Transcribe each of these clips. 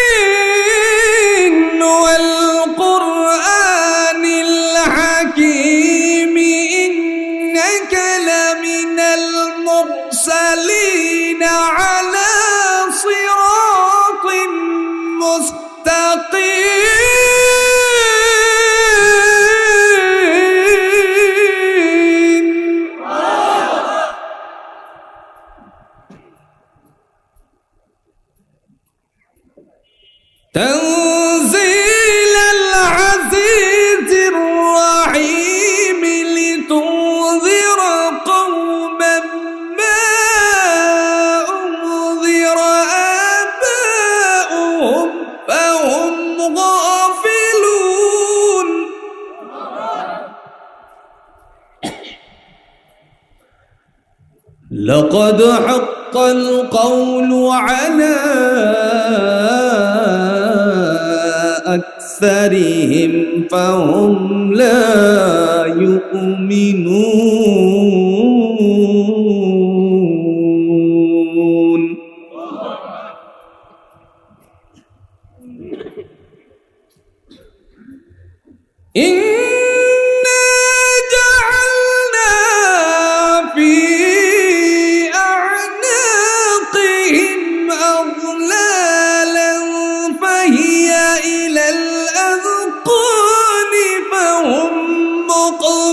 ياسين والقرآن الحكيم إنك لمن المرسلين على صراط مستقيم. تنزيل العزيز الرحيم لتنذر قوما ما أنذر آباؤهم فهم غافلون. لقد حق القول على أكثرهم فهم لا يؤمنون. إنا جعلنا في أعناقهم أغلالا فهي إلى الأذقان فهم مقمحون.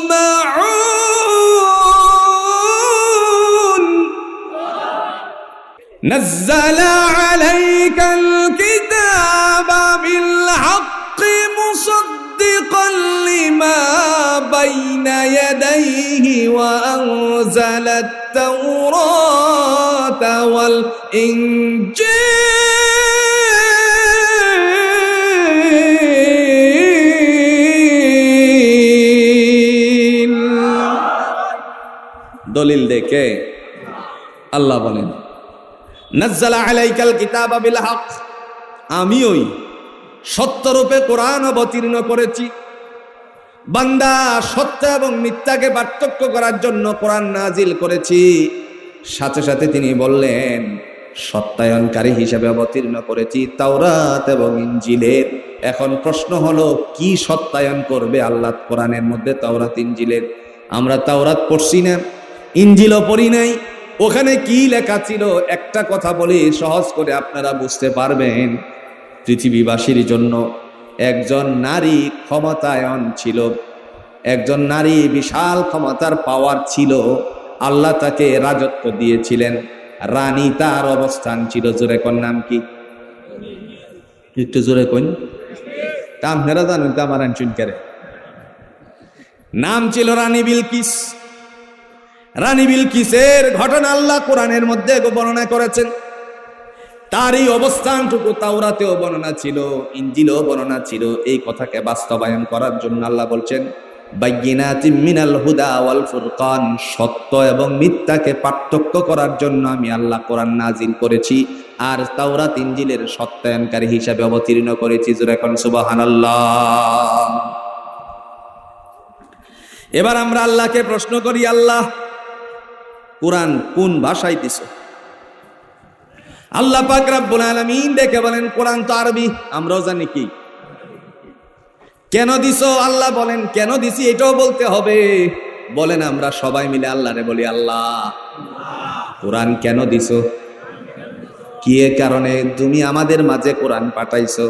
نزل عليك الكتاب بالحق مصدقا لما بين يديه وأنزل التوراة والإنجيل. দলিল দেখে আল্লাহ বলেন নাজ্জালা আলাইকাল কিতাবা বিল হক, আমি ওই সত্যরূপে কোরআন অবতীর্ণ করেছি। বান্দা সত্য এবং মিথ্যাকে পার্থক্য করার জন্য কোরআন নাজিল করেছি। সাথে সাথে তিনি বললেন সত্যায়নকারী হিসেবে অবতীর্ণ করেছি তাওরাত এবং ইনজিলের। এখন প্রশ্ন হলো কি সত্যায়ন করবে আল্লাহ কোরআনের মধ্যে তাওরাত ইনজিলের? আমরা তাওরাত পড়ছি না, ইনজিলও পড়ি নাই, ওখানে কি লেখা ছিল একটা কথা বলি সহজ করে আপনারা বুঝতে পারবেন। পৃথিবীবাসীর জন্য একজন নারী ক্ষমতায়ন ছিল, একজন নারী বিশাল ক্ষমতার পাওয়ার ছিল। আল্লাহ তাকে রাজত্ব দিয়েছিলেন, রানী তার অবস্থান ছিল। জোরে কোন নাম কি? একটু জোরে কোন তা আপনারা জানেন তো আমার আনছুন করে। নাম ছিল রানী বিলকিস। রানী বিলকিসের ঘটনা আল্লাহ কোরআনের মধ্যে বর্ণনা করেছেন। তারই অবস্থানটুকু তাওরাতেও বর্ণনা ছিল, ইনজিলেও বর্ণনা ছিল। এই কথাকে বাস্তবায়ন করার জন্য আল্লাহ বলছেন বাইয়িনাতিম মিনাল হুদা ওয়াল ফুরকান, সত্য এবং মিথ্যাকে পার্থক্য করার জন্য আমি আল্লাহ কোরআন নাজিল করেছি আর তাওরাত ইনজিলের সত্যায়নকারী হিসাবে অবতীর্ণ করেছি। জোরে কোন সুবহানাল্লাহ। এবার আমরা আল্লাহকে প্রশ্ন করি, আল্লাহ কোরআন কোন ভাষায় দিছো? আল্লাহ পাক রব্বুল আলামিন দেখে বলেন কোরআন তো আরবি, আমরাও জানি কি। কেন দিছো? আল্লাহ বলেন কেন দিছি এটাও বলতে হবে। বলেন আমরা সবাই মিলে আল্লাহরে বলি আল্লাহ কোরআন কেন দিছো? কি কারণে তুমি আমাদের মাঝে কোরআন পাঠাইছো?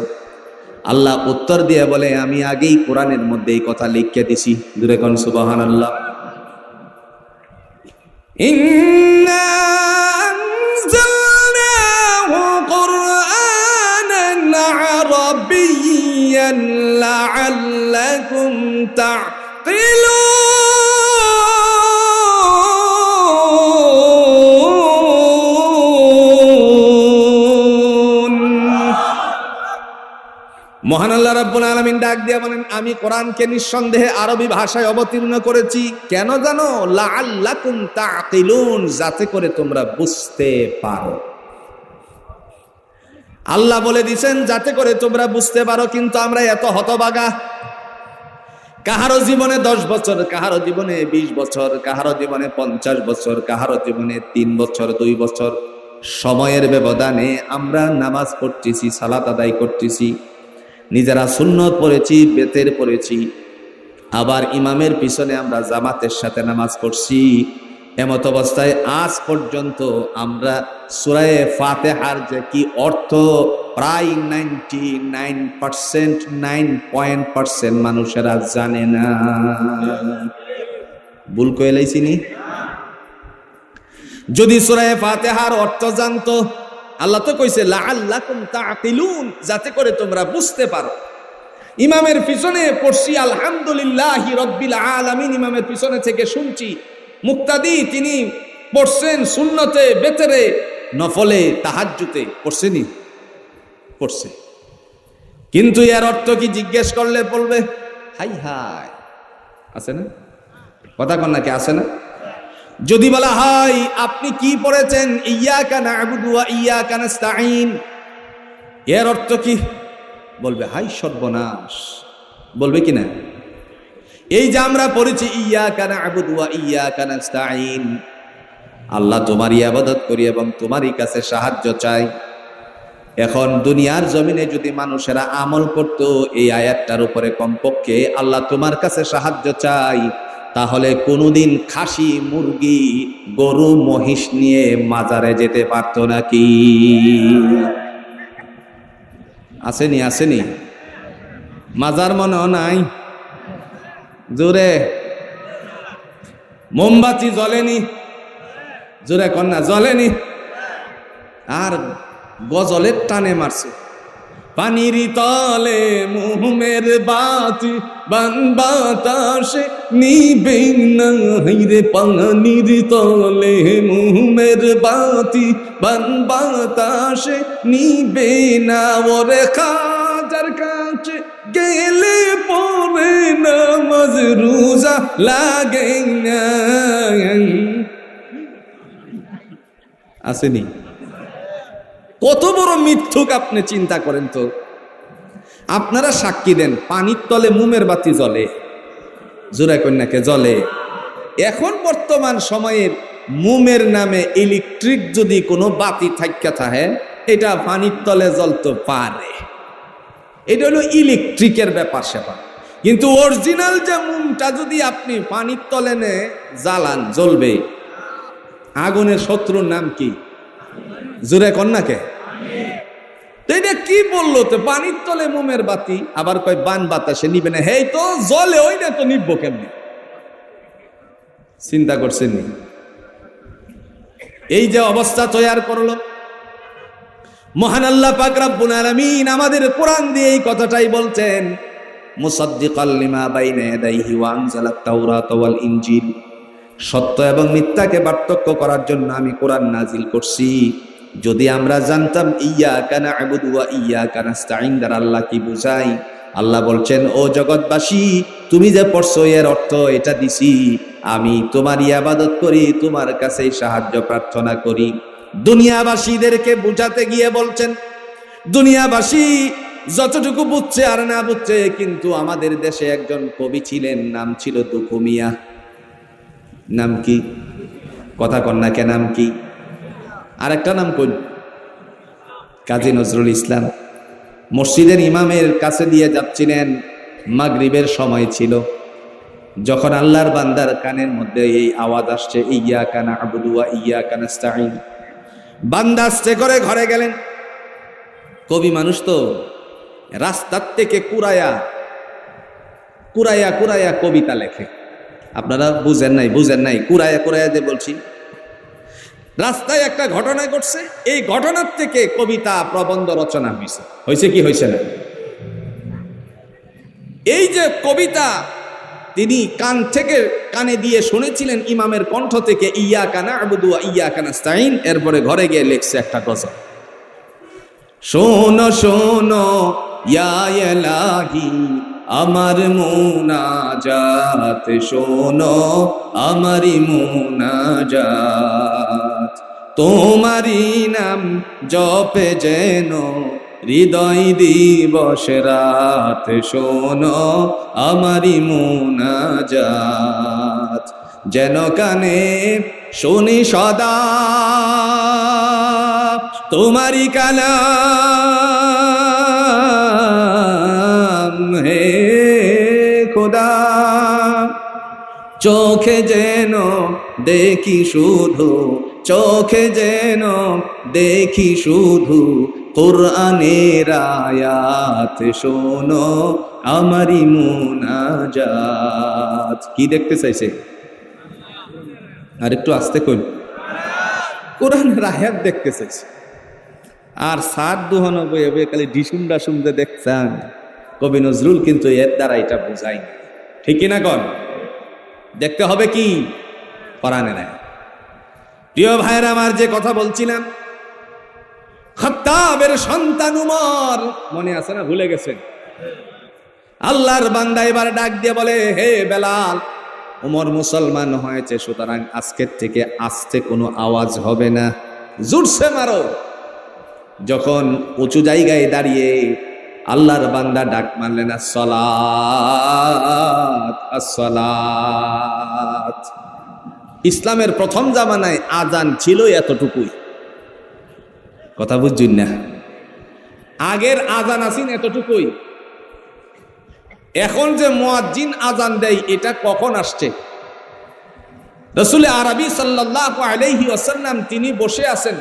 আল্লাহ উত্তর দিয়ে বলে আমি আগেই কোরআনের মধ্যে এই কথা লিখে দিছি। দূরে কোন সুবহানাল্লাহ। ইন্না আনজালনাহু কুরআনান আরাবিয়্যান লাআল্লাকুম তা'কিলুন। মহান আল্লাহ রাব্বুল আলামিন ডাক দিয়ে বলেন আমি কোরআনকে নিঃসন্দেহে আরবি ভাষায় অবতীর্ণ করেছি। কেন জানো? লাআল্লাকুম তা'কিলুন, যাতে করে তোমরা বুঝতে পারো। আল্লাহ বলে দিয়েছেন যাতে করে তোমরা বুঝতে পারো। কিন্তু আমরা এত হতভাগা, কাহারো জীবনে 10 বছর, কাহারো জীবনে 20 বছর, কাহারো জীবনে 50 বছর, কাহারো জীবনে 3 বছর 2 বছর। সময়ের ব্যবধানে আমরা নামাজ পড়তেছি, সালাত আদায় করতেছি, নিজেরা সুন্নত পড়েছি, বেতের পড়েছি, আবার ইমামের পিছনে আমরা জামাতের সাথে নামাজ পড়ছি। এমত অবস্থায় আজ পর্যন্ত আমরা সূরা ফাতিহার যে কি অর্থ প্রায় 99% মানুষেরা জানে না। ভুল কয়ে লাইছিনি? যদি সূরা ফাতিহার অর্থ জানতো, আল্লাহ তো কইছে লাআল্লাকুম তাআকিলুন, যাতে করে তোমরা বুঝতে পারো। ইমামের পিছনে পড়ছি আলহামদুলিল্লাহি রাব্বিল আলামিন, ইমামের পিছনে থেকে শুনছি। মুক্তাদি তিনি পড়ছেন সুন্নতে, বেতরে, নফলে, তাহাজ্জুদে পড়ছেনি, পড়ছে। কিন্তু এর অর্থ কি জিজ্ঞেস করলে বলবে হাই হাই, আছে না? কথা কন নাকি, আছে না? যদি বলা হয় আপনি কি পড়েছেন, ইয়্যাকা না'বুদু ওয়া ইয়্যাকা নাস্তাঈন, এর অর্থ কি? বলবে হাই সর্বনাশ। বলবে কি না? এই যে আমরা পড়েছি ইয়্যাকা না'বুদু ওয়া ইয়্যাকা নাস্তাঈন, আল্লাহ তোমারই ইবাদত করি এবং তোমারই কাছে সাহায্য চাই। এখন দুনিয়ার জমিনে যদি মানুষেরা আমল করত এই আয়াতটার উপরে, কমপক্ষে আল্লাহ তোমার কাছে সাহায্য চাই, তাহলে কোনোদিন খাসি, মুরগি, গরু, মহিষ নিয়ে মাজারে যেতে পারত নাকি? আসেনি? আসেনি? মাজার মনে নাই? জোরে মোমবাতি জ্বলেনি? জোরে কন্যা জ্বলেনি? আর গজলের টানে মারছে, পানির তলে মোহমের বাতি বান বাতাসে নিবে না, রে পানির তলে মোহমের বাতি বান বাতাসে নিবে না, ওরে খাজার কাছে গেলে পরে নামাজ রোজা লাগে না। আসেনি? কত বড় মিথ্যুক আপনি চিন্তা করেন তো। আপনারা সাক্ষী দেন, পানির তলে মোমের বাতি জ্বলে, জোড়া কন্যাকে জ্বলে। এখন বর্তমান সময়ের মোমের নামে ইলেকট্রিক যদি কোনো বাতি থাইকা থাকে, এটা পানির তলে জ্বলতে পারে, এটা হলো ইলেকট্রিকের ব্যাপার সেবা। কিন্তু অরিজিনাল যে মোমটা যদি আপনি পানির তলে নে জ্বালান, জ্বলবে। আগুনের শত্রুর নাম কি? জোরে কন্যাকে। এটা কি বললো? তো পানির তলে মোমের বাতি, আবার কয় বান বাতাসে নিবে না। হেই তো জ্বলে, ওইটা তো নিবো কেমনি? চিন্তা করছেন? এই যে অবস্থা তৈরি করলো, মহান আল্লাহ পাক রব্বুল আলামিন আমাদের কোরআন দিয়ে এই কথাটাই বলছেন, মুসাদ্দিকাল লিমা বাইনা ইয়াদাইহি ওয়া আনজালাত তাওরাত ওয়াল ইনজিল, সত্য এবং মিথ্যাকে পার্থক্য করার জন্য আমি কোরআন নাজিল করছি। যদি আমরা জানতাম ইয়্যাকা না'বুদু ওয়া ইয়্যাকা নাস্তাঈন দ্বারা আল্লাহ কি বুঝাই, আল্লাহ বলছেন ও জগৎবাসী, তুমি যে পড়ছো এর অর্থ এটা দিছি, আমি তোমার ইবাদত করি, তোমার কাছে সাহায্য প্রার্থনা করি। দুনিয়াবাসীদেরকে বুঝাতে গিয়ে বলছেন, দুনিয়াবাসী যতটুকু বুঝছে আর না বুঝছে, কিন্তু আমাদের দেশে একজন কবি ছিলেন, নাম ছিল দুখু মিয়া। নাম কি? কথা কন্যাকে নাম কি? আর একটা নাম কোন? কাজী নজরুল ইসলাম। মসজিদের ইমামের কাছে দিয়ে যাচ্ছিলেন, মাগরিবের সময় ছিল, যখন আল্লাহর বান্দার কানের মধ্যে এই আওয়াজ আসছে, ইয়্যাকা না'বুদু ওয়া ইয়্যাকা নাস্তাঈন। বান্দা আস্তে করে ঘরে গেলেন। কবি মানুষ তো, রাস্তার থেকে কুরায়া কুরায়া কুরায়া কবিতা লেখে। আপনারা বুঝেন নাই, কুরায়া কুরায়া যে বলছি, রাস্তায় একটা ঘটনা ঘটছে, এই ঘটনার থেকে কবিতা প্রবন্ধ রচনা হয়েছে কি হয়েছে না? এই যে কবিতা তিনি কান থেকে কানে দিয়ে শুনেছিলেন ইমামের কণ্ঠ থেকে, ইয়্যাকা না'বুদু ওয়া ইয়্যাকা নাস্তাঈন, এরপরে ঘরে গিয়ে লিখছে একটা গজল। শোনো শোনো ইয়া ইলাহি আমার মুনাজাত, শোনো আমারি মুনাজাত, তোমারি নাম জপে যেন হৃদয় দিবস রাত, শোনো আমারি মুনাজাত, যেন কানে শুনি সদা তোমারি কালাম হে খোদা, চোখে যেন দেখি শুধু, চোখে যেন দেখি শুধু কুরআনের আয়াত, শোনো আমারি মুনাজাত। কি দেখতে চাইছে? আর একটু আস্তে কই। কোরআনের আয়াত দেখতে চাইছে। আর সাত দুহানো বই খালি ডিসুম ডাসুম যে দেখছেন, কবি নজরুল কিন্তু এর দ্বারা এটা বোঝাই, ঠিক কিনা কন? দেখতে হবে কি কোরআনে নাই। প্রিয় ভাইরা আমার, যে কথা বলছিলাম, খাত্তাবের সন্তান উমর, মনে আছে না? ভুলে গেছেন? আল্লাহর বান্দা এবার ডাক দিয়ে বলে, হে বেলাল, উমর মুসলমান হয়েছে, সুতরাং আজকের থেকে আস্তে কোনো আওয়াজ হবে না, জোরসে মারো। যখন উঁচু জায়গায় দাঁড়িয়ে আল্লাহর বান্দা ডাক মারলেন, আসসালাত আসসালাত। ইসলামের প্রথম জামানায় আজান ছিল এতটুকুই, কথা বুঝছেন না? আগের আজান আছেন এতটুকুই। এখন যে মুয়াজ্জিন আজান দেয়, এটা কখন আসছে? রাসূল আরবি সাল্লাল্লাহু আলাইহি ওয়াসাল্লাম তিনি বসে আছেন,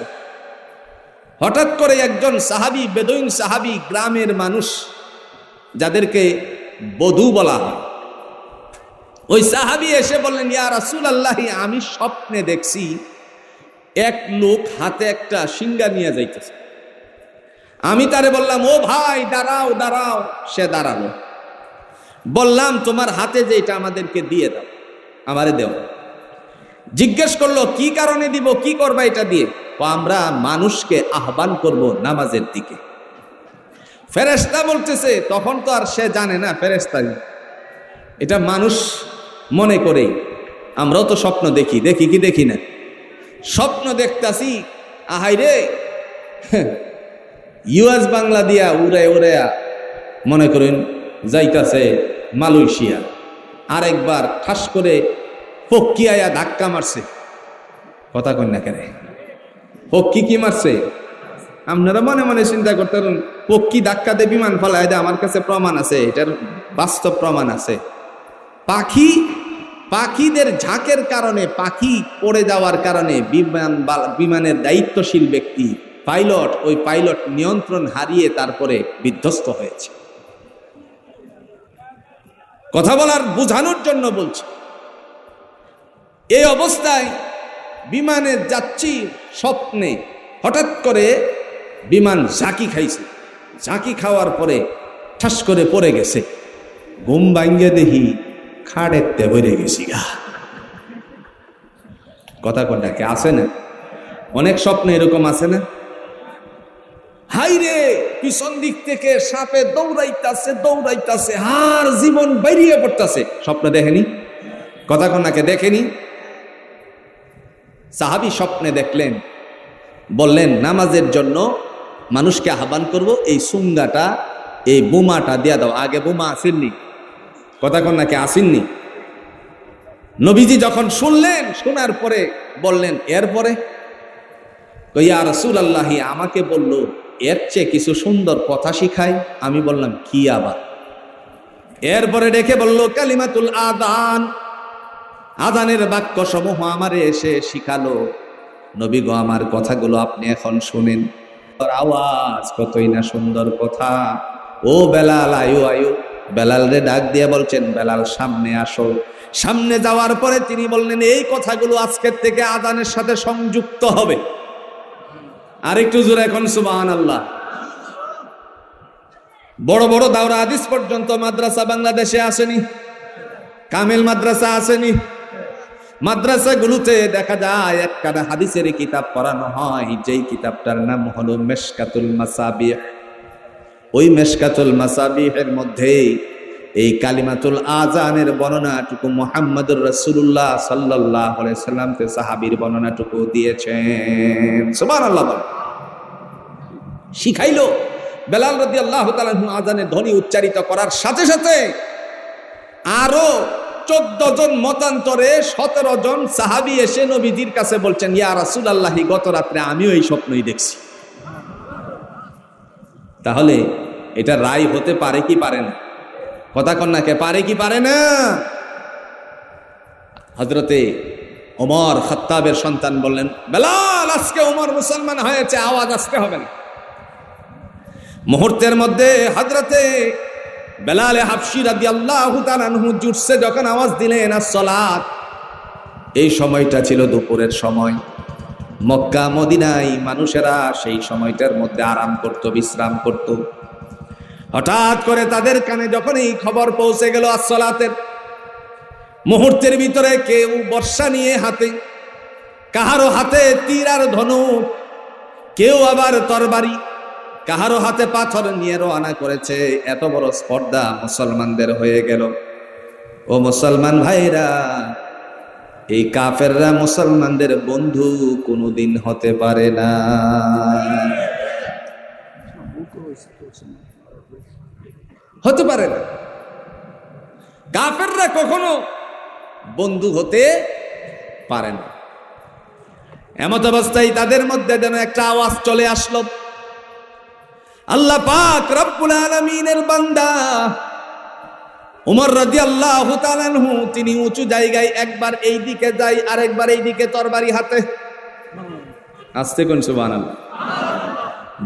হঠাৎ করে একজন সাহাবী, বেদুইন সাহাবী, গ্রামের মানুষ যাদেরকে বধূ বলা হয়, ওই সাহাবী এসে বললেন, ইয়া রাসূলুল্লাহ, আমি স্বপ্নে দেখছি এক লোক হাতে একটা সিংহা নিয়ে যাইতেছে। আমি তারে বললাম, ও ভাই দাঁড়াও দাঁড়াও। সে দাঁড়ালো। বললাম, তোমার হাতে যে এটা আমাদেরকে দিয়ে দাও, আমারে দেও। জিজ্ঞেস করলো, কি কারণে দিব, কি করবা এটা দিয়ে? আমরা মানুষকে আহ্বান করব নামাজের দিকে। ফেরেশতা বলতেছে, তখন তো আর সে জানে না ফেরেশতা, এটা মানুষ মনে করে। আমরাও তো স্বপ্ন দেখি, দেখি কি দেখি না? স্বপ্ন দেখতাছি, আহাই রে, ইউএস বাংলা দিয়া উড়ে উড়ে মনে করেন যাইতাছে মালয়েশিয়া। আরেকবার ঠাস করে পক্ষী আয়া ধাক্কা মারছে। কথা কন না কেন? পক্ষী কি মারছে? আপনারা মনে মনে চিন্তা করতেন, পক্ষী ধাক্কাতে বিমান ফলায় দেয়, আমার কাছে প্রমাণ আছে, এটার বাস্তব প্রমাণ আছে। পাখিদের ঝাঁকের কারণে, পাখি পড়ে যাওয়ার কারণে বিমানের দায়িত্বশীল ব্যক্তি পাইলট, ওই পাইলট নিয়ন্ত্রণ হারিয়ে তারপরে বিধ্বস্ত হয়েছে। কথা বলার বোঝানোর জন্য বলছি। এই অবস্থায় বিমানে যাচ্ছি, স্বপ্নে হঠাৎ করে বিমান ঝাঁকি খাইছে। ঝাঁকি খাওয়ার পরে ঠাস করে পড়ে গেছে। ঘুম ভাঙ্গে দেখি খাড়েতে ভরে গেছি গা। কথা কটাকে আছে না? অনেক স্বপ্ন এরকম আছে না? হাই রে, পিছন দিক থেকে সাপে দৌড়াইতাছে দৌড়াইতাছে, আর জীবন বেরিয়ে পড়তাছে। স্বপ্ন দেখেনি? কথা কন্যাকে দেখেনি? সাহাবী স্বপ্নে দেখলেন, বললেন নামাজের জন্য মানুষকে আহ্বান করব, এই সুঙ্গাটা, এই বোমাটা দিয়া দাও। আগে বোমা আসেননি, কথা কন্যাকে আসেননি। নবীজি যখন শুনলেন, শোনার পরে বললেন, এরপরে? ইয়া রাসূলুল্লাহ, আমাকে বলল এর চেয়ে কিছু সুন্দর কথা শিখাই। আমি বললাম, কি আবার? এরপরে ডেকে বলল, কালিমাতুল আযান, আযানের বাক্য সমূহ আমারে এসে শিখালো। নবী গো, আমার কথাগুলো আপনি এখন শুনেন। আওয়াজ কতই না সুন্দর কথা। ও বেলাল, আয়ু আয়ু। বেলাল রে ডাক দিয়ে বলছেন, বেলাল সামনে আসো। সামনে যাওয়ার পরে তিনি বললেন, এই কথাগুলো আজকের থেকে আযানের সাথে সংযুক্ত হবে। আরেকটু জোরে এখন সুবহানাল্লাহ। বড় বড় দাওরা হাদিস পর্যন্ত মাদ্রাসা বাংলাদেশে আসেনি, কামেল মাদ্রাসা আসেনি। মাদ্রাসাগুলোতে দেখা যায় একখানা হাদিসের কিতাব পড়ানো হয়, যেই কিতাবটার নাম হলো মিশকাতুল মাসাবিহ। ওই মিশকাতুল মাসাবিহের মধ্যে এই কালিমাতুল আযানের বর্ণনাটুকু মুহাম্মদুর রাসূলুল্লাহ সাল্লাল্লাহু আলাইহি সাল্লাম তে সাহাবীর বর্ণনাটুকু দিয়েছেন। সুবহানাল্লাহ। শিখাইলো। বেলাল রাদিয়াল্লাহু তাআলা আযানের ধ্বনি উচ্চারিত করার সাথে সাথে আরো 14 জন মতান্তরে 17 জন সাহাবী এসে নবীজির কাছে বলছেন, ইয়া রাসূলুল্লাহ, গত রাত্রে আমিও এই স্বপ্নই দেখছি। তাহলে এটা রায় হতে পারে কি পারে না? কথা কন্যাকে পারে কি পারে না? হযরতে ওমর খাত্তাবের সন্তান বললেন, বেলাল আজকে ওমর মুসলমান হয়েছে, আওয়াজ আসতে হবে না। মুহূর্তের মধ্যে হযরতে বেলালে হাবশী রাদিয়াল্লাহু তাআলা আনহু জুটছে যখন আওয়াজ দিলেন আসসালাত। এই সময়টা ছিল দুপুরের সময়। মক্কা মদিনায় মানুষেরা সেই সময়টার মধ্যে আরাম করত, বিশ্রাম করত। হঠাৎ করে তাদের কানে যখন এই খবর পৌঁছে গেল আসসালাতের, মুহূর্তের ভিতরে কেউ বর্শা নিয়ে হাতে, কাহারো হাতে তীর আর ধনুক, কেউ আবার তরবারি, কাহারো হাতে পাথর নিয়ে রওনা করেছে। এত বড় স্পর্ধা মুসলমানদের হয়ে গেল। ও মুসলমান ভাইরা, এই কাফেররা মুসলমানদের বন্ধু কোনোদিন হতে পারে না। হতে পারে না, কাফেররা কখনো বন্ধু হতে পারে না। এমত অবস্থায় তাদের মধ্যে যেন একটা আওয়াজ চলে আসলো। আল্লাহ পাক রব্বুল আলামিনের বান্দা ওমর রাদিয়াল্লাহু তাআলা আনহু তিনি উঁচু জায়গায় একবার এই দিকে যায়, আরেকবার এই দিকে তরবারি হাতে। আস্তে কোন সুবহানাল্লাহ।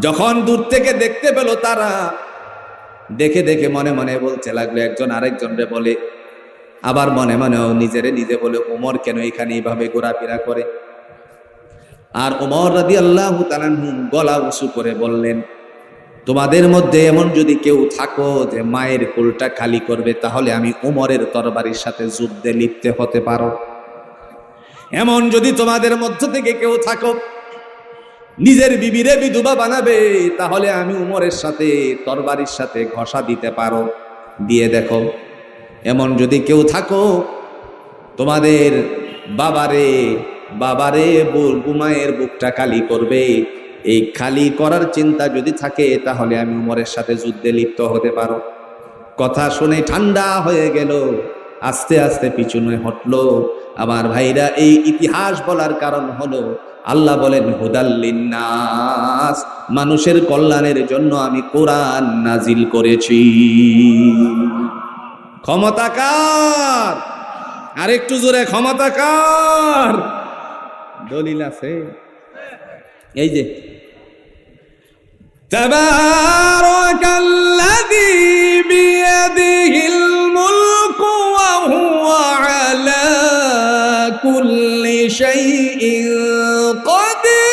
যখন দূর থেকে দেখতে পেল তারা, দেখে দেখে মনে মনে বলতে লাগলো, একজন আরেকজনরে বলে, আবার মনে মনেও নিজেরে নিজে বলে, ওমর কেন এখানে এইভাবে ঘোরাফেরা করে? আর ওমর রাদিয়াল্লাহু তাআলা আনহু গলা উঁচু করে বললেন, তোমাদের মধ্যে এমন যদি কেউ থাকো যে মায়ের কোলটা খালি করবে, তাহলে আমি ওমরের তরবারির সাথে যুদ্ধে লিপ্ত হতে পারো। এমন যদি তোমাদের মধ্য থেকে কেউ থাকো নিজের বিবিরে বিধবা বানাবে, তাহলে আমি উমরের সাথে তরবারির সাথে ঘষা দিতে পারো, দিয়ে দেখো। এমন যদি কেউ থাকো তোমাদের বাবারে বুমায়ের বুকটা খালি করবে, এই খালি করার চিন্তা যদি থাকে, তাহলে আমি উমরের সাথে যুদ্ধে লিপ্ত হতে পারো। কথা শুনে ঠান্ডা হয়ে গেল, আস্তে আস্তে পিছনে হটলো। আমার ভাইরা, এই ইতিহাস বলার কারণ হলো আল্লাহ বলেন হুদাল লিন্নাস, মানুষের কল্যাণের জন্য আমি কোরআন নাজিল করেছি। ক্ষমতা কার? আর একটু জোরে, ক্ষমতা কার? দলিল আছে এই যে, তাবারাকাল্লাযী বিয়াদিহিল মুলকু ওয়া হুয়া আলা কুল্লি শাইইন কাদির।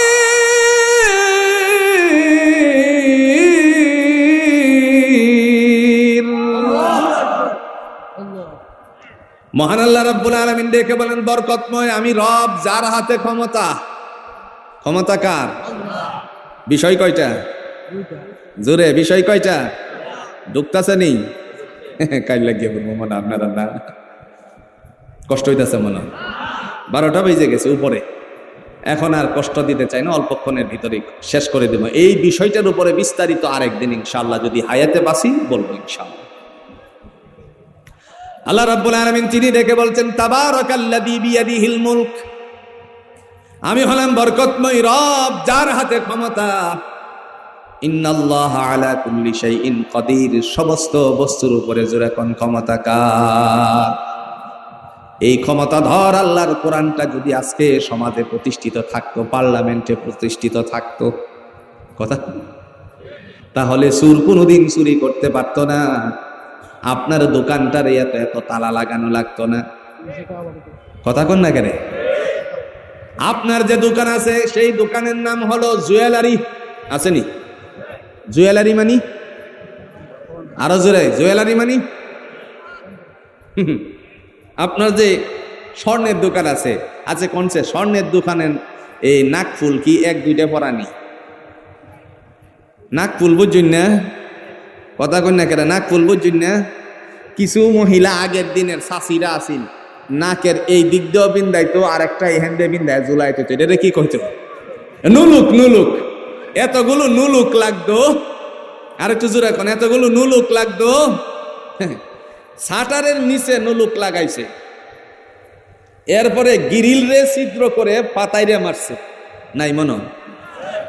মহান আল্লাহ রাব্বুল আলামিন দেখে বলেন, বরকতময় আমি রব, যার হাতে ক্ষমতা। ক্ষমতা কার? বিষয় কয়টা? জোরে, বিষয় কয়টা? ঢুকতাছে নেই? কাল লাগিয়ে বলবো মনে, আপনারা না কষ্ট হইতেছে মনে, 12টা বেজে গেছে উপরে। এখন আর কষ্ট দিতে চাই না, অল্পক্ষণের ভিতরে শেষ করে দেব। এই বিষয়টার উপরে বিস্তারিত আরেকদিন ইনশাআল্লাহ, যদি হায়াতে বাসি বলবো ইনশাআল্লাহ। আল্লাহ রাব্বুল আলামিন তিনি দেখে বলছেন, তাবারাকাল্লাযী বিয়াদিহিল মুলক, আমি হলাম বরকতময় রব, যার হাতে ক্ষমতা। ইন্নাল্লাহা আলা কুল্লি শাইইন কাদির, সমস্ত বস্তুর উপরে জোরে কোন ক্ষমতা কার? এই ক্ষমতাধর আল্লাহর কোরআনটা যদি আজকে সমাজে প্রতিষ্ঠিত থাকতো, পার্লামেন্টে প্রতিষ্ঠিত থাকতো, কথা, তাহলে চোর কোনোদিন চুরি করতে পারতো না। আপনার দোকানটার এত এত তালা লাগানো লাগতো না। কথা কোন না কেন? আপনার যে দোকান আছে সেই দোকানের নাম হলো জুয়েলারি, আসেনি? জুয়েলারি মানি, আরো জোরে, জুয়েলারি মানি। আপনার যে স্বর্ণের দোকান আছে, আছে কোনছে স্বর্ণের দোকানের এই নাকফুল কি 1-2টা পরানি? নাকফুল বুঝুন না? কথা কন না কেন? নাকফুল বুঝুন না? কিছু মহিলা আগের দিনের শাশিরা আসিল, নাকের এই দিক দিয়েও বিন্দাইতো, আর একটা এখান দিয়ে বিন্দায় ঝুলাইতো। এটা কি কইতো? নুলুক। নুলুক, এতগুলো নুলুক লাগতো। আর একটু জোরে এখন, এতগুলো নুলুক লাগতো। শাটারের নিচে নুলুক লাগাইছে, এরপরে গিরিল রে ছিদ্র করে পাতাইরে মারছে। নাই মনো?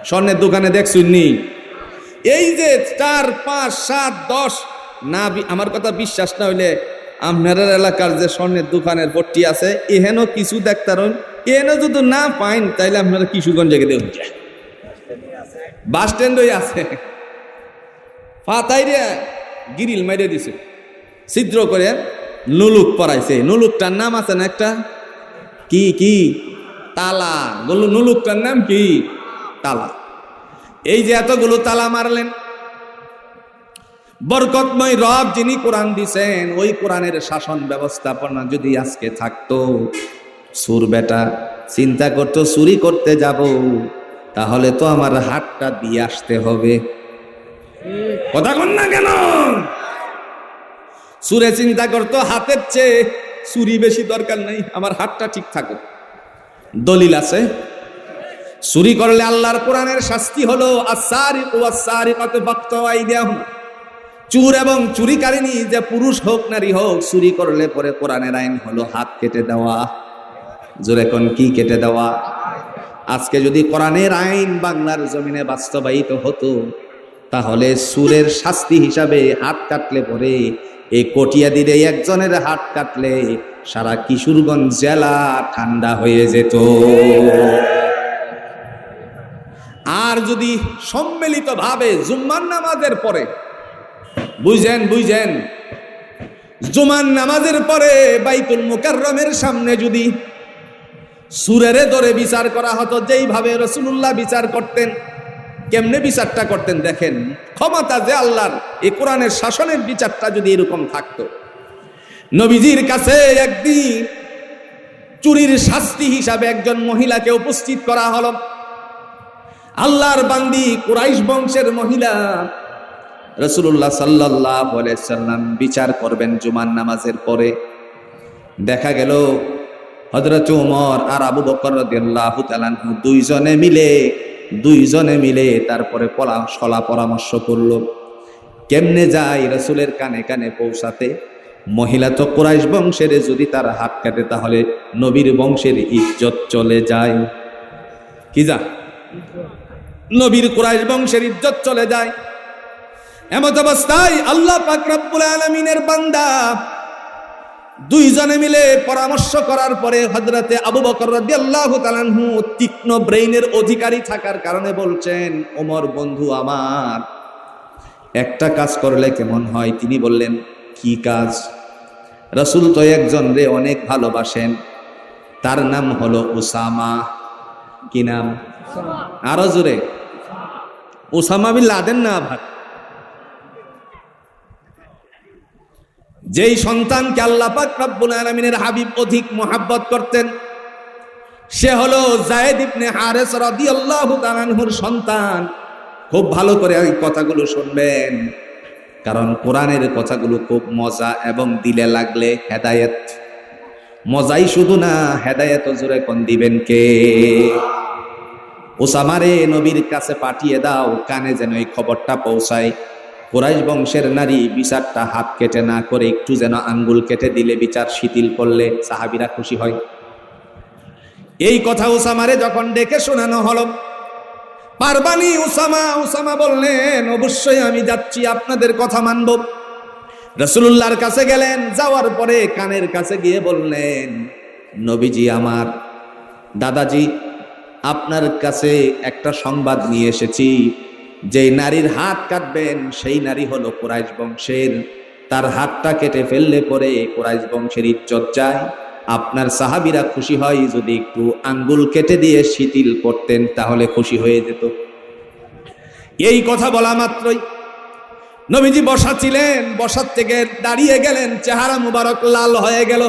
স্বর্ণের দোকানে দেখছুন নি? এই যে 4, 5, 7, 10 না, আমার কথা বিশ্বাস না হইলে আপনার এলাকার যে স্বর্ণের দোকানের ভর্তি আছে এহেন কিছু দেখতারন, এহেন যদি না পাইন তাইলে আপনারা কিশোরগঞ্জে গেলে বাস স্ট্যান্ডই আছে, ফাতাইরে গিরিল মাইরে দিছে, ছিদ্র করে নুলুক পরাইছে। নুলুকটার নাম আছে না একটা, কি কি তালা, বললো নুলুকটার নাম কি তালা। এই যে এতগুলো তালা মারলেন, বরকতময় রব যিনি কোরআন দিছেন, ওই কোরআনের শাসন ব্যবস্থাপনা যদি আজকে থাকতো, সুর বেটা চিন্তা করতো চুরি করতে যাব, তাহলে তো আমার হাতটা দিয়ে আসতে হবে। কথা কন না কেন? সুরে চিন্তা করতো হাতের চেয়ে চুরি বেশি দরকার নাই, আমার হাতটা ঠিক থাকুক। দলিল আছে, চুরি করলে আল্লাহর কোরআনের শাস্তি হলো আস-সারিকু ওয়াস-সারিকাতু ফাকতু আইদিয়াহুম। চোর এবং চুরিকারিনী, যে পুরুষ হোক নারী হোক, চুরি করলে পরে কোরআনের আইন হলো হাত কেটে দেওয়া। জোরে কোন, কি কেটে দেওয়া? আজকে যদি কোরআনের আইন বাংলার জমিনে বাস্তবায়িত হতো, তাহলে চোরের শাস্তি হিসাবে হাত কাটলে পরে, এই কটিয়াদির একজনের হাত কাটলে সারা কিশোরগঞ্জ জেলা ঠান্ডা হয়ে যেত। আর যদি সম্মিলিত ভাবে জুম্মার নামাজের পরে, বুঝেন জুমার নামাজের পরে বাইতুল মুকাররমের সামনে যদি সুরের ধরে বিচার করা হতো, যেইভাবে রাসূলুল্লাহ বিচার করতেন, কেমনে বিচারটা করতেন দেখেন। ক্ষমতা যে আল্লাহর, এই কোরআনের শাসনের বিচারটা যদি এরকম থাকতো। নবীজির কাছে একদিন চুরির শাস্তি হিসাবে একজন মহিলাকে উপস্থিত করা হলো। আল্লাহর বান্দি, কুরাইশ বংশের মহিলা, রাসূলুল্লাহ সাল্লাল্লাহু আলাইহি সাল্লাম বিচার করবেন জুমার নামাজের পরে। দেখা গেল হযরত ওমর আর আবু বকর রাদিয়াল্লাহু তাআলা দুইজনে মিলে তারপরে সলা পরামর্শ করলো কেমনে যায় রাসূলের কানে কানে পৌঁছাতে। মহিলা তো কুরাইশ বংশের, যদি তার হাত কাটে তাহলে নবীর বংশের ইজ্জত চলে যায়। কি যা, নবীর কুরাইশ বংশের ইজ্জত চলে যায়। এমত অবস্থায় আল্লাহ পাক রব্বুল আলামিনের বান্দা দুইজনে মিলে পরামর্শ করার পরে হযরতে আবু বকর রাদিয়াল্লাহু তাআলা আনহু তীক্ষ্ণ ব্রেইনের অধিকারী থাকার কারণে বলছেন, ওমর বন্ধু আমার, একটা কাজ করলে কেমন হয়? তিনি বললেন, কি কাজ? রাসূল তো একজন রে অনেক ভালোবাসেন, তার নাম হলো উসামা। কি নাম? আরো জোরে। উসামা বিন লাদেন না ভাই, যেই সন্তানকে আল্লাহ পাক রব্বুল আলামিনের হাবিব অধিক মহব্বত করতেন, সে হলো যায়েদ ইবনে হারেস রাদিয়াল্লাহু তাআলা আনহুর সন্তান। খুব ভালো করে এই কথাগুলো শুনবেন, কারণ কোরআনের কথাগুলো খুব মজা এবং দিলে লাগলে হেদায়েত। মজাই শুধু না, হেদায়েত জোরে কোন দিবেন কে? উসামারে নবীর কাছে পাঠিয়ে দাও, কানে যেন এই খবরটা পৌঁছায়। কুরাইশ বংশের নারী বিচারটা হাত কেটে না করে একটু যেন আঙ্গুল কেটে দিলে, বিচার শিথিল করলে সাহাবীরা খুশি হয়। এই কথা উসামারে যখন ডেকে শোনানো হলো, পারবানি উসামা বললেন, অবশ্যই আমি যাচ্ছি, আপনাদের কথা মানব। রাসূলুল্লাহর কাছে গেলেন, যাওয়ার পরে কানের কাছে গিয়ে বললেন, নবীজি আমার, দাদাজি আপনার কাছে একটা সংবাদ নিয়ে এসেছি। যেই নারীর হাত কাটবেন সেই নারী হলো কুরাইশ বংশের, তার হাতটা কেটে ফেললে পরে কুরাইশ বংশের ইজ্জত যায়। আপনার সাহাবীরা খুশি হয় যদি একটু আঙ্গুল কেটে দিয়ে শিথিল করতেন, তাহলে খুশি হয়ে যেত। এই কথা বলা মাত্রই নবীজি বসা ছিলেন, বসার থেকে দাঁড়িয়ে গেলেন, চেহারা মুবারক লাল হয়ে গেল।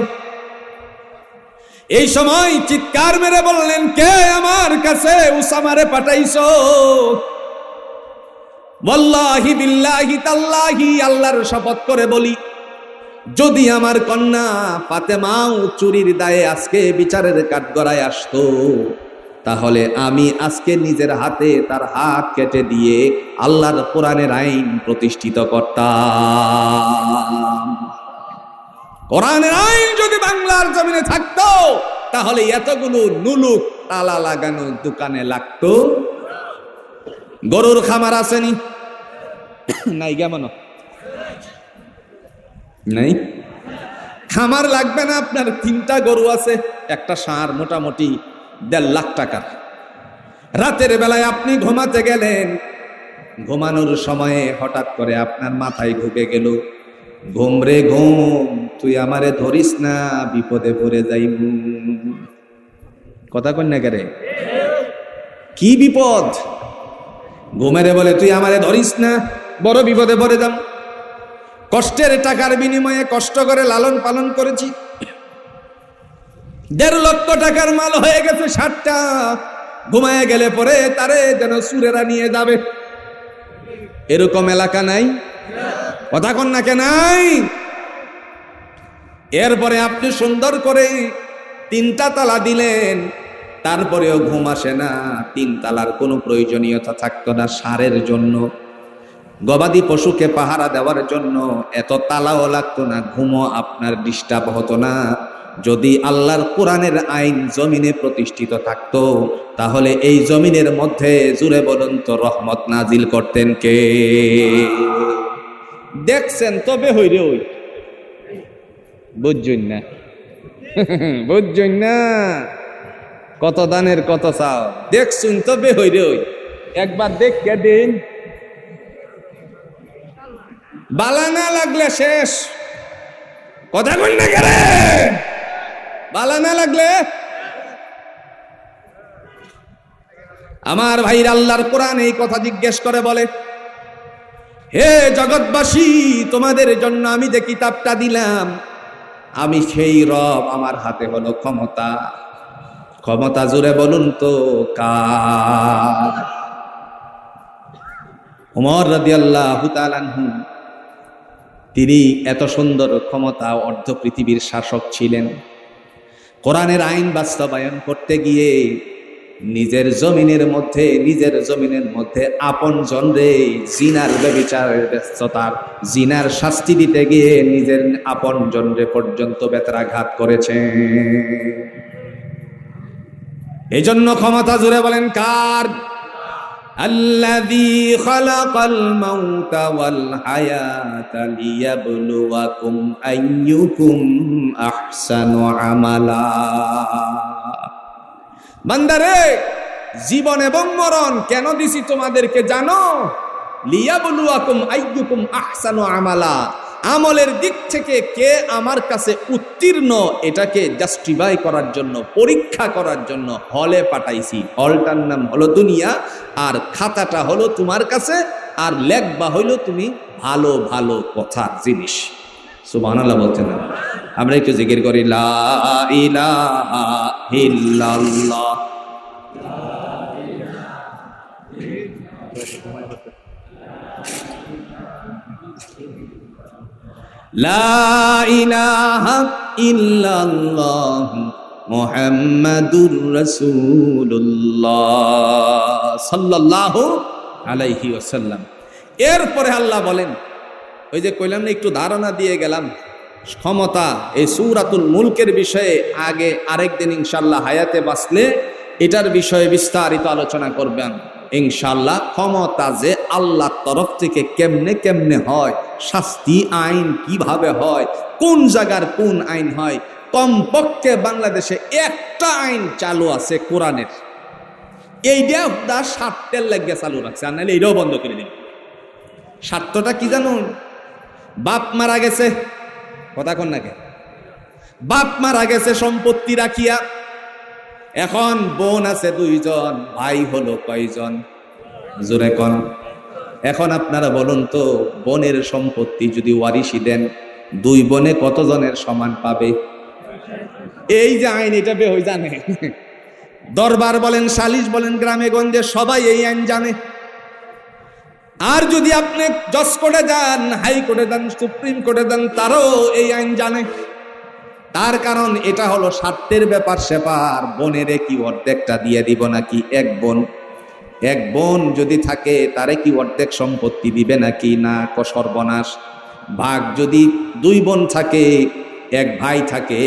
এই সময় চিৎকার মেরে বললেন, কে আমার কাছে উসামারে পাঠাইছো? ওয়াল্লাহি বিল্লাহি তাল্লাহি, আল্লাহর শপথ করে বলি, যদি আমার কন্যা ফাতেমাও চুরির দায়ে আজকে বিচারের কাঠগড়ায় আসতো, তাহলে আমি আজকে নিজের হাতে তার হাত কেটে দিয়ে আল্লাহর কোরআনের আইন প্রতিষ্ঠিত করতাম। কোরআনের আইন যদি বাংলার জমিনে থাকতো, তাহলে এতগুলো নুলুক তালা লাগানো দোকানে লাগতো। গরুর খামার আসেনি, নাই কেমন নাই? খামার লাগবে না আপনার, 3টা গরু আছে, একটা ষাঁড় মোটামুটি 1.5 লাখ টাকার। রাতের বেলায় আপনি ঘুমাতে গেলেন, ঘুমানোর সময়ে হঠাৎ করে আপনার মাথায় ঢুকে গেল, ঘুম রে ঘুম, তুই আমারে ধরিস না, বিপদে পড়ে যাইব। কথা কন না কে রে? কি বিপদ? ঘুমেরে বলে তুই আমারে ধরিস না, বড় বিপদে পড়ে যাম। কষ্টের টাকার বিনিময়ে কষ্ট করে লালন পালন করেছি, 1.5 লক্ষ টাকার মাল হয়ে গেছে 60টা। ঘুমায় গেলে পরে তারে যেন সুরেরা নিয়ে যাবে, এরকম এলাকা নাই? কথা কন না কে নাই? এরপরে আপনি সুন্দর করে 3টা তালা দিলেন, তারপরেও ঘুম আসে না। 3 তালার কোনো প্রয়োজনীয়তা থাকতো না ষাঁড়ের জন্য, গবাদি পশুকে পাহারা দেওয়ার জন্য এত তালাও লাগতো না, ঘুমও আপনার ডিস্টার্ব হতো না। যদি আল্লাহর কোরআনের আইন জমিনে প্রতিষ্ঠিত থাকতো, তাহলে এই জমিনের মধ্যে জুড়ে বলুন তো রহমত নাজিল করতেন কে? দেখছেন তবে হইরে ওই বুঝছেন না, বুঝছেন না, কত দানের কত চাও, দেখছুন তবে হইরে ওই, একবার দেখে দিন, বালা না লাগলে শেষ। কথা বল না গেলে, বালা না লাগলে। আমার ভাইরা, আল্লাহর কোরআন এই কথা জিজ্ঞেস করে বলে, হে জগৎবাসী, তোমাদের জন্য আমি যে কিতাবটা দিলাম, আমি সেই রব, আমার হাতে হলো ক্ষমতা। ক্ষমতা জুড়ে বলুন তো কার? ওমর রাদিয়াল্লাহু তাআলা আনহু, তিনি এত সুন্দর ক্ষমতা, অর্ধ পৃথিবীর শাসক ছিলেন। কোরআনের আইন বাস্তবায়ন করতে গিয়ে নিজের জমিনের মধ্যে আপন জনরে জিনার ব্যভিচারের ব্যস্ততার, জিনার শাস্তি দিতে গিয়ে নিজের আপন জনরে পর্যন্ত বেত্রাঘাত করেছে। এই জন্য ক্ষমতা জুড়ে বলেন কার? আল্লাযী খালাকাল মাউতা ওয়াল হায়াতা লিয়াবলুয়াকুম আইয়ুকুম আহসানু আমালা। বান্দারে, জীবন এবং মরণ কেন দিছি তোমাদেরকে জানো? লিয়াবলুয়াকুম আইয়ুকুম আহসানু আমালা, আমলের দিক থেকে কে আমার কাছে উত্তীর্ণ, এটাকে জাস্টিফাই করার জন্য, পরীক্ষা করার জন্য হলে পাঠাইছি। হলটার নাম হলো দুনিয়া, আর খাতাটা হলো তোমার কাছে, আর লেখবা হইলো তুমি ভালো ভালো কথার জিনিস। সুবহানাল্লাহ বলছেন না? আমরা একটু জিকির করি, লা ইলাহা ইল্লাল্লাহ। লা ইলাহা ইল্লাল্লাহ মুহাম্মাদুর রাসূলুল্লাহ সাল্লাল্লাহু আলাইহি ওয়াসাল্লাম। এরপরে আল্লাহ বলেন, ওই যে কইলাম না, একটু ধারণা দিয়ে গেলাম ক্ষমতা, এই সূরাতুল মুলকের বিষয়ে আগে আরেকদিন ইনশাআল্লাহ হায়াতে বাঁচলে এটার বিষয়ে বিস্তারিত আলোচনা করবেন ইনশাআল্লাহ। ক্ষমতা যে আল্লাহর তরফ থেকে কেমনে কেমনে হয়, শাস্তি আইন কিভাবে হয়, কোন জায়গার কোন আইন হয়। কমপক্ষে বাংলাদেশে একটা আইন চালু আছে কোরআনের, এইটা 60 লাগিয়ে চালু রাখছে, আর নাহলে এইটাও বন্ধ করে দিন। স্বার্থটা কি জানুন? বাপ মারা গেছে, কথা কন নাকি, বাপ মারা গেছে সম্পত্তি রাখিয়া, এখন বোন আছে 2 জন, ভাই হলো কয়জন? জোরে কন। এখন আপনারা বলুন তো, বোনের সম্পত্তি যদি ওয়ারিশি দেন, 2 বোনে কতজনের সমান পাবে? এই যে আইন, এটা বে হয়ে জানে, দরবার বলেন, সালিশ বলেন, গ্রামে গঞ্জে সবাই এই আইন জানে। আর যদি আপনি জজ কোর্টে যান, হাইকোর্টে যান, সুপ্রিম কোর্টে যান, তারও এই আইন জানে। তার কারণ এটা হলো স্বার্থের ব্যাপার সেপার। বোনের কি অর্ধেকটা দিয়ে দিব নাকি? এক বোন যদি থাকে, তারে কি অর্ধেক সম্পত্তি দিবে নাকি? না, সর্বনাশ। ভাগ যদি 2 বোন থাকে, 1 ভাই থাকে,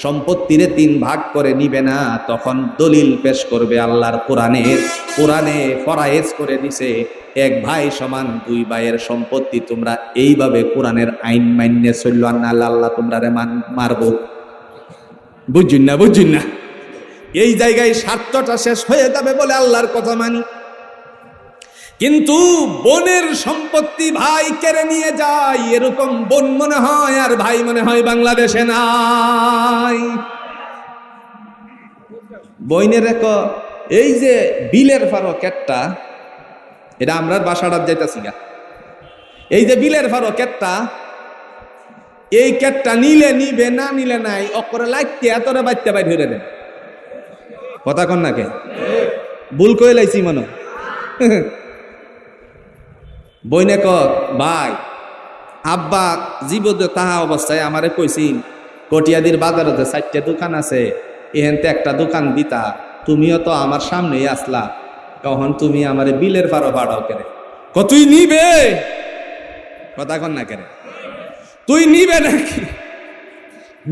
সম্পত্তিরে 3 ভাগ করে নিবে না, তখন দলিল পেশ করবে আল্লাহর কোরআনে ফরায়েজ করে দিছে, এক ভাই সমান দুই ভাইয়ের সম্পত্তি তোমরা এইভাবে কোরআনের আইন মাইনে চলল না, আল্লাহ তোমরা মারবো। বুঝুন না এই জায়গায় স্বার্থটা শেষ হয়ে যাবে বলে আল্লাহর কথা মানি। কিন্তু বোনের সম্পত্তি ভাই কেড়ে নিয়ে যায়, এরকম বোন মনে হয় আর ভাই মনে হয় বাংলাদেশে নাই। বইনের এই যে বিলের ফারো কেটটা, এটা আমরা বাসাটা যাইতাছি গা, এই যে বিলের ফারো কেটটা, এই কেটটা নিলে নিবে, না নিলে নাই, অকরে লাগতে এতরে বাচ্চা বাই ধরে দেন। কথা কন নাকে ভুল কয়ে লাইছি মনে বইনে ভাই আব্বা জীবন তাহা অবস্থায় আমারে কইছিন কটিয়াদির বাজারতে 4টা দোকান আছে, এহেনতে একটা দোকান দিতা, তুমিও তো আমার সামনেই আসলা, তখন তুমি আমারে বিলের পারো বাড়াও কেন? তুই নিবে? কথা কন না কেন, তুই নিবে নাকি?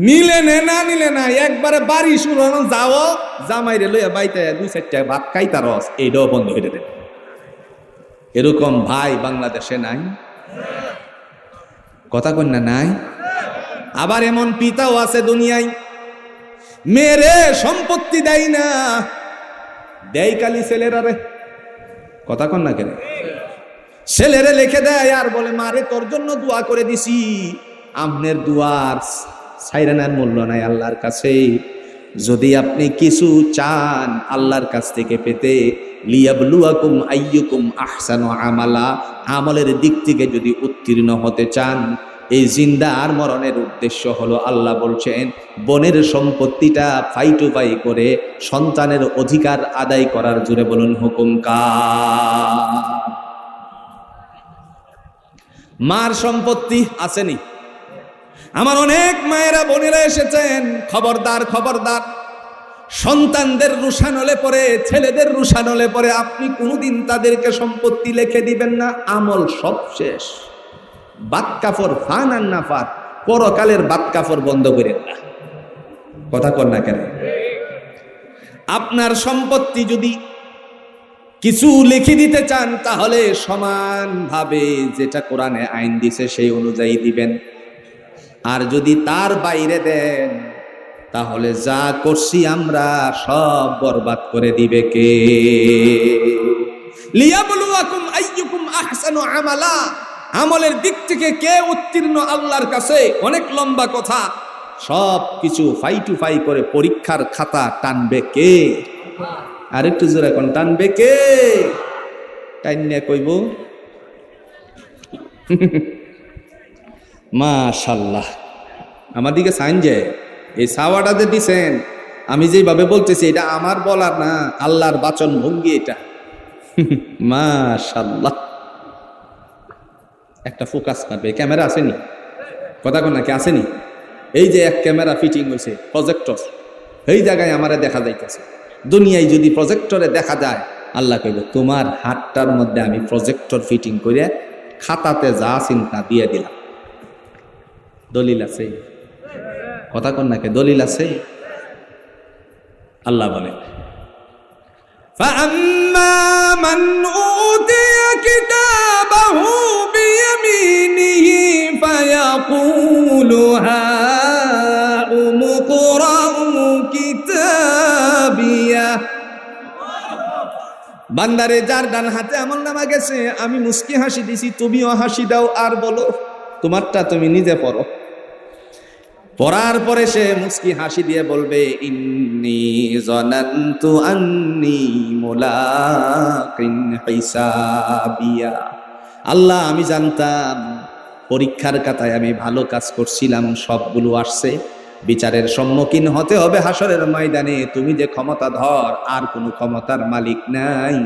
নিলে নে, না নিলে না, একবারে বাড়ি শুরু যাও, জামাইরে লইয়া বাইতে 2-4টা ভাত খাইতা রস, এইটাও বন্ধ হয়ে দেবে। এরকম ভাই বাংলাদেশে নাই? কথা কন্যা নাই? আবার এমন পিতাও আছে দুনিয়ায়, মেরে সম্পত্তি দেয় না, দেয় কালি ছেলেরা রে। কথা কন্যা কেন, ছেলেরে লিখে দেয় আর বলে মারে তোর জন্য দোয়া করে দিছি। আপনার দুয়ার সাইরানার মূল্য নাই আল্লাহর কাছে। যদি আপনি কিছু চান আল্লাহর কাছ থেকে পেতে, লিয়াবলুয়াকুম আইয়ুকুম আহসানু আমালা, আমলের দিক থেকে যদি উত্তীর্ণ হতে চান, এই জিন্দা আর মরণের উদ্দেশ্য হলো, আল্লাহ বলছেন বোনের সম্পত্তিটা ফাই টু ফাই করে সন্তানের অধিকার আদায় করার জোরে বলুন হুকুম কার? মার সম্পত্তি আসেনি? আমার অনেক মায়েরা বোনেরা এসেছেন, খবরদার খবরদার, সন্তানদের রুশানলে পরে, ছেলেদের রুশানলে পরে আপনি কোনোদিন তাদেরকে সম্পত্তি লিখে দিবেন না। আমল সব শেষ, বাত কাফর ফান আর নাফাত, পরকালের বাত কাফর বন্ধ করেন না। কথা কর না কেন? আপনার সম্পত্তি যদি কিছু লিখে দিতে চান তাহলে সমানভাবে যেটা কোরআনে আইন দিছে সেই অনুযায়ী দিবেন, আর যদি তার বাইরে দেন তাহলে যা করছি আমরা সব বরবাদ করে দিবে কে? লিয়াবলুয়াকুম আইয়ুকুম আহসানু আমালা, আমলের দিক থেকে কে উত্তীর্ণ আল্লাহর কাছে অনেক লম্বা কথা, সব কিছু ফাই টু ফাই করে পরীক্ষার খাতা টানবে কে? আর একটু জোরে কোন টানবে কে? টাইনে কইব মাশাআল্লাহ। আমার দিকে সাইন যে এই সাওয়াটাতে দিছেন, আমি যেভাবে বলতেছি এটা আমার বলার না, আল্লাহর বাচন ভঙ্গি এটা। মাশাআল্লাহ। একটা ফোকাস পাবে, ক্যামেরা আসেনি? কথা কোন নাকি আসেনি? এই যে এক ক্যামেরা ফিটিং হয়েছে প্রজেক্টর, এই জায়গায় আমারে দেখা যাইতেছে। দুনিয়ায় যদি প্রজেক্টরে দেখা যায়, আল্লাহ কইব তোমার হাতটার মধ্যে আমি প্রজেক্টর ফিটিং করে খাতাতে যা চিন্তা দিয়ে দিলাম। দলিল আছে? কথা কন নাকি দলিল আছে? আল্লাহ বলে فَأَمَّا مَنْ أُوتِيَ كِتَابَهُ بِيَمِينِهِ فَيَقُولُ هَاؤُمُ اقْرَءُوا كِتَابِيَهْ। বান্দারে যার ডান হাতে আমলনামা গেছে, আমি মুস্কি হাসি দিছি, তুমিও হাসি দাও আর বলো তোমারটা তুমি নিজে পড়ো। পড়ার পরে সে মুস্কি হাসি দিয়ে বলবে ইন্নী যানানতু আন্নী মুলাকিন হিসাবিয়া। আল্লাহ আমি জানতাম পরীক্ষার খাতায় আমি ভালো কাজ করছিলাম, সবগুলো আসছে, বিচারের সম্মুখীন হতে হবে হাসরের ময়দানে। তুমি যে ক্ষমতাধর, আর কোনো ক্ষমতার মালিক নাই,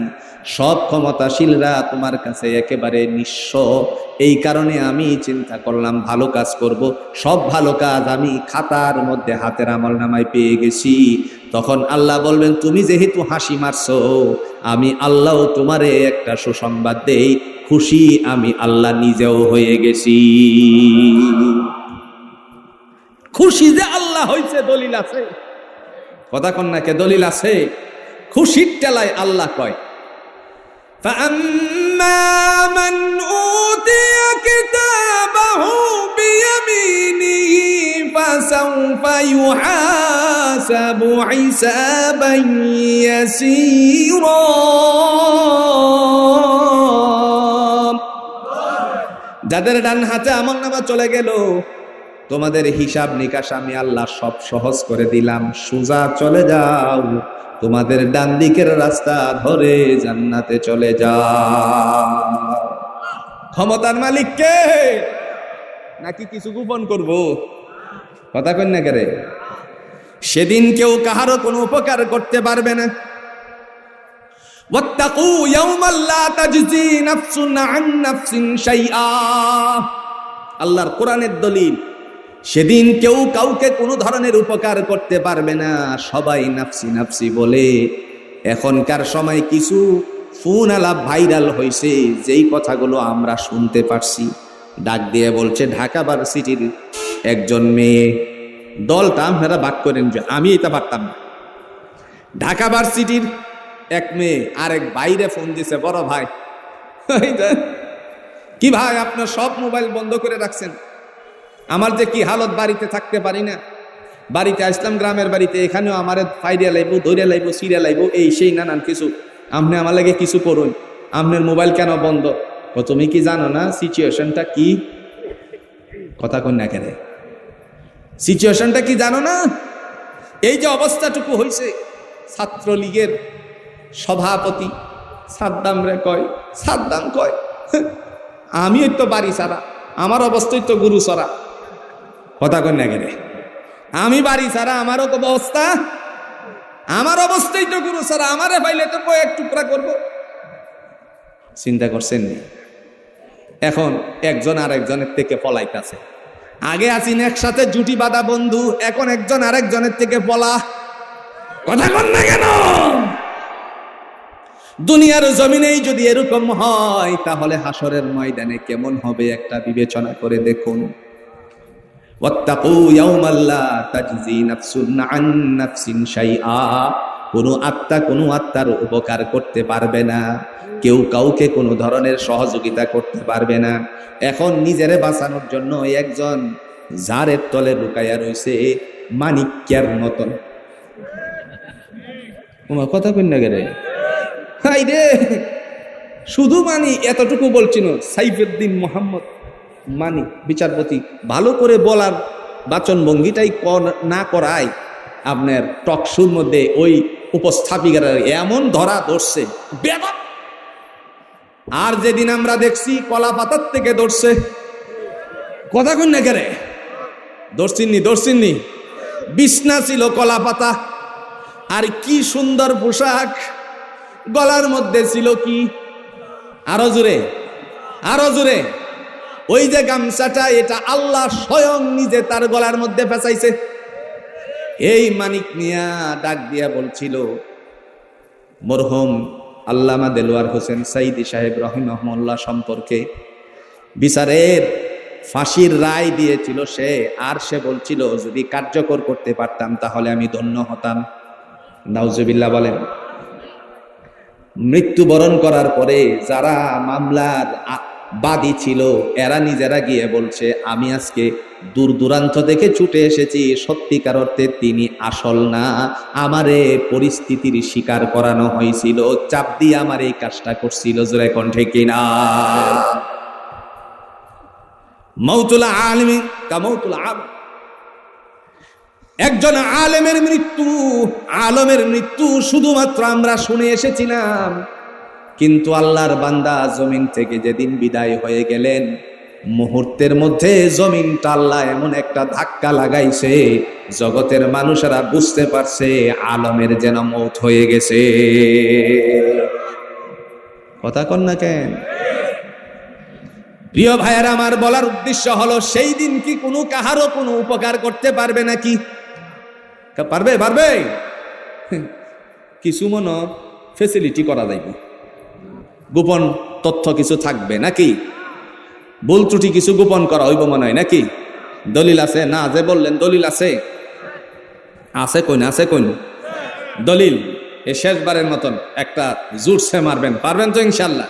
সব ক্ষমতাশীলরা তোমার কাছে একেবারে নিঃস্ব। এই কারণে আমি চিন্তা করলাম ভালো কাজ করব, সব ভালো কাজ আমি খাতার মধ্যে হাতের আমলনামায় পেয়ে গেছি। তখন আল্লাহ বলবেন তুমি যেহেতু হাসি মারছো, আমি আল্লাহ তোমারে একটা সুসংবাদ দেই, খুশি আমি আল্লাহ নিজেও হয়ে গেছি। খুশি যে আল্লাহ হইছে, দলিল আছে? কথা কন নাকি দলিল আছে? খুশির টেলায় আল্লাহ কয় فأما من أوتي كتابه بيمينه فسوف يحاسب حسابا يسيرا যাদের ডান হাতে আমলনামা চলে গেল, তোমাদের হিসাব নিকাশ আমি আল্লাহ সব সহজ করে দিলাম, সোজা চলে যাও, তোমাদের ডান দিকের রাস্তা ধরে জান্নাতে চলে যাও। ক্ষমতার মালিক কে? নাকি কিছু গোপন করব? কথা কন না করে। সেদিন কেউ কাহারও কোনো উপকার করতে পারবে না। ওয়াত্তাকু ইয়াওমান লা তাজজি নাফসুন আন নাফসিন শাইআ, আল্লাহর কোরআনের দলিল। সেদিন কেউ কাউকে কোনো ধরনের উপকার করতে পারবে না, সবাই নাফসি নাফসি বলে। এখনকার সময় কিছু ফোন আলাপ ভাইরাল হয়েছে, যেই কথাগুলো আমরা শুনতে পারছি। ডাক দিয়ে বলছে ঢাকা ভার্সিটির একজন মেয়ে, দলটা আপনারা বাক করেন যে আমি এটা পারতাম না। ঢাকা ভার্সিটির এক মেয়ে আরেক বাইরে ফোন দিছে, বড় ভাই কি ভাই আপনার সব মোবাইল বন্ধ করে রাখছেন, আমার যে কি হালত, বাড়িতে থাকতে পারি না, বাড়িতে আসলাম গ্রামের বাড়িতে, এখানেও আমার ফাইরিয়া লাইব, দৌড়িয়া লাইব, সিরিয়া লাইব, এই সেই নানান কিছু, আপনি আমার লাগে কিছু করুন, আপনার মোবাইল কেন বন্ধ? তুমি কি জানো না সিচুয়েশনটা কি? কথা কন না কেন, সিচুয়েশনটা কি জানো না? এই যে অবস্থাটুকু হয়েছে, ছাত্রলীগের সভাপতি সাদ্দাম রে কয়, সাদ্দাম কয় আমি তো বাড়ি ছাড়া, আমার অবস্থাই তো গুরু সরা। কথা কন না কেন, আমি বাড়ি ছাড়া, আমারও তো অবস্থা, আমার অবস্থাই তো গুরু সরা, আমারে পাইলে তো কয়েক টুকরা করব। চিন্তা করছেন নি? এখন একজন আর একজনের থেকে পলাইতেছে। আগে আছেন একসাথে জুটি বাঁধা বন্ধু, এখন একজন আরেকজনের থেকে পলা। কথা কন না কেন? দুনিয়ার জমিনেই যদি এরকম হয়, তাহলে হাসরের ময়দানে কেমন হবে একটা বিবেচনা করে দেখুন। ওয়াত্তাকু ইয়াওমান লা তাজজি নাফসুন আন নাফসিন শাইআ, কোনো আত্মা কোনো আত্মার উপকার করতে পারবে না, কেউ কাউকে কোনো ধরনের সহযোগিতা করতে পারবে না। এখন নিজেরে বাঁচানোর জন্য একজন জারের তলে লুকাইয়া রয়েছে মানিক্যের মতন। তোমার কথা কই না গেলে হাই রে, শুধু মানি এতটুকু বলছিল সাইফুদ্দিন মোহাম্মদ মানি বিচারপতি, ভালো করে বলার বাচন ভঙ্গিটাই না করায় আপনার টকশুর মধ্যে ওই উপস্থাপিকার এমন ধরা ধরছে বেদব। আর যেদিন আমরা দেখছি কলা পাতার থেকে ধরছে। কথা কই না গেলে, দর্শিননি বিছনা ছিল কলা পাতা, আর কি সুন্দর পোশাক, গলার মধ্যে ছিল কি, আরো জোরে ওই যে গামছাটা, এটা আল্লাহ স্বয়ং নিজে তার গলার মধ্যে ফেসাইছে। এই মানিক মিয়া ডাক দিয়া বলছিল মরহুম আল্লামা দেলোয়ার হোসেন সাইদি সাহেব রহিমাহুল্লাহ সম্পর্কে, বিচারের ফাঁসির রায় দিয়েছিল সে, আর সে বলছিল যদি কার্যকর করতে পারতাম তাহলে আমি ধন্য হতাম। নাউজুবিল্লাহ বলেন। মৃত্যুবরণ করার পরে যারা মামলার বাদী ছিল, এরা নিজেরা গিয়ে বলছে আমি আজকে দূর দূরান্ত থেকে ছুটে এসেছি, সত্যিকার অর্থে তিনি আসল না, আমারে পরিস্থিতির শিকার করানো হয়েছিল, চাপ দিয়ে আমার এই কাজটা করছিল। জোরে কণ্ঠে কিনা? মাউতুল আলিমি কামাউতুল আম, একজন আলেমের মৃত্যু শুধুমাত্র আমরা শুনে এসেছিলাম, কিন্তু আল্লাহর বান্দা জমিন থেকে যেদিন বিদায় হয়ে গেলেন, মুহূর্তের মধ্যে জমিনটা আল্লাহ এমন একটা ধাক্কা লাগাইছে, জগতের মানুষেরা বুঝতে পারছে আলমের যেন মৌত হয়ে গেছে। কথা কন না কেন? প্রিয় ভাইয়েরা আমার, বলার উদ্দেশ্য হলো সেই দিন কি কোনো কাহারও কোনো উপকার করতে পারবে নাকি? পারবে কিছু মনে ফেসিলিটি করা যাইবে, গোপন তথ্য কিছু থাকবে নাকি, ভুল ত্রুটি কিছু গোপন করা হইব মনে হয় নাকি? দলিল আছে না? যে বললেন দলিল আছে, আছে কইন দলিল এই শেষবারের মতন একটা জুটসে মারবেন, পারবেন তো ইনশাল্লাহ?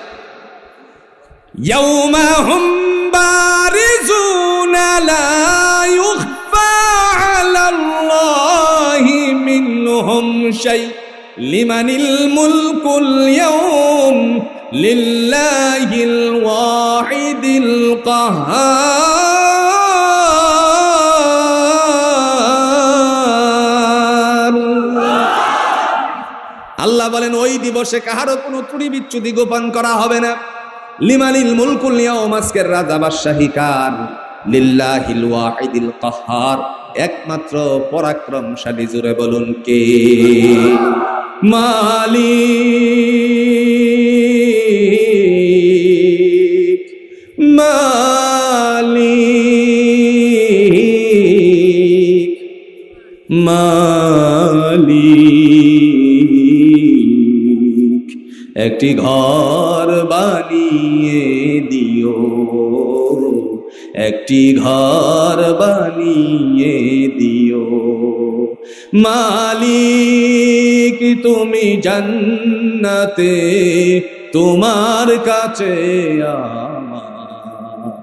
ইয়াউমা হুম বারিজুনা লা ইউখফা আলাল্লাহি মিনহুম শাই লিমানিল মুলকুল ইয়াউম লিল্লাহিল ওয়াহিদিল কাহ্হার। আল্লাহ বলেন ওই দিবসে কাহারও কোনো ত্রুটি বিচ্যুতি গোপন করা হবে না। লিমানিল মুলকুল ইয়াউম, আজকের রাজা বাদশাহী কার? লিল্লাহিল ওয়াহিদিল কাহ্হার, একমাত্র পরাক্রমশালী। জোরে বলুন কে? মালিক, মালিক, মালিক। একটি ঘর বানিয়ে দিও, একটি ঘর বানিয়ে দিও। মালিক তুমি জান্নাতে, তোমার কাছে আমার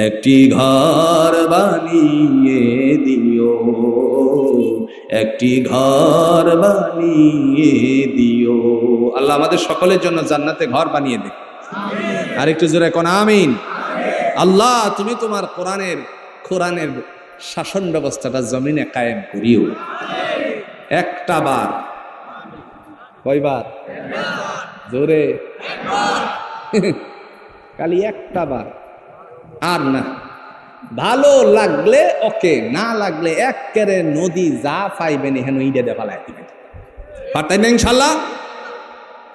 একটি ঘর বানিয়ে দিও, একটি ঘর বানিয়ে দিও। আল্লাহ আমাদের সকলের জন্য জান্নাতে ঘর বানিয়ে দিন। আর একটু জোরে কোন আমিন। আল্লাহ তুমি তোমার কোরআনের শাসন ব্যবস্থাটা জমিনে কায়েম করিও। একটা বার, কয়বার? জোরে, খালি একটা বার। আর না, ভালো লাগলে ওকে, না লাগলে একেবারে নদী যা পাইবেন হেন ইডে দে ফালাই দিবেন। পারতেন না ইনশাআল্লাহ?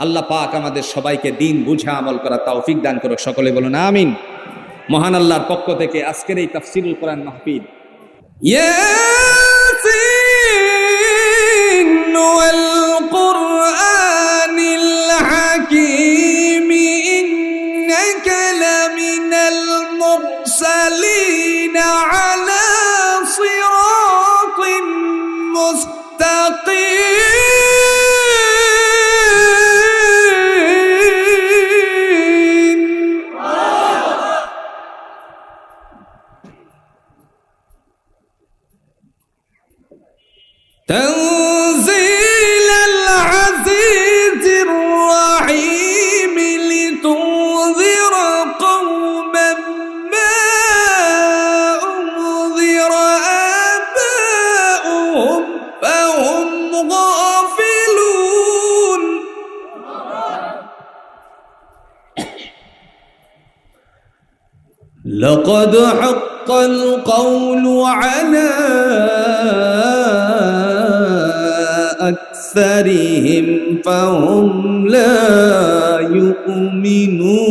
আল্লাহ পাক আমাদের সবাইকে দিন বুঝে আমল করা তৌফিক দান করুক। সকলে বলুন আমিন। মহান আল্লাহর পক্ষ থেকে আজকের এই তাফসীরুল কোরআন মাহফিল ইয়াসিন ওয়াল কুরআনিল হাকীম ইন্নাকা লামিনাল মুরসালিন আলা সিরাতিন মুস্তাকিম। تنزيل العزيز الرحيم لتنذر قوما ما أنذر آباؤهم فهم غافلون. لقد حق القول على أكثرهم فهم لا يؤمنون.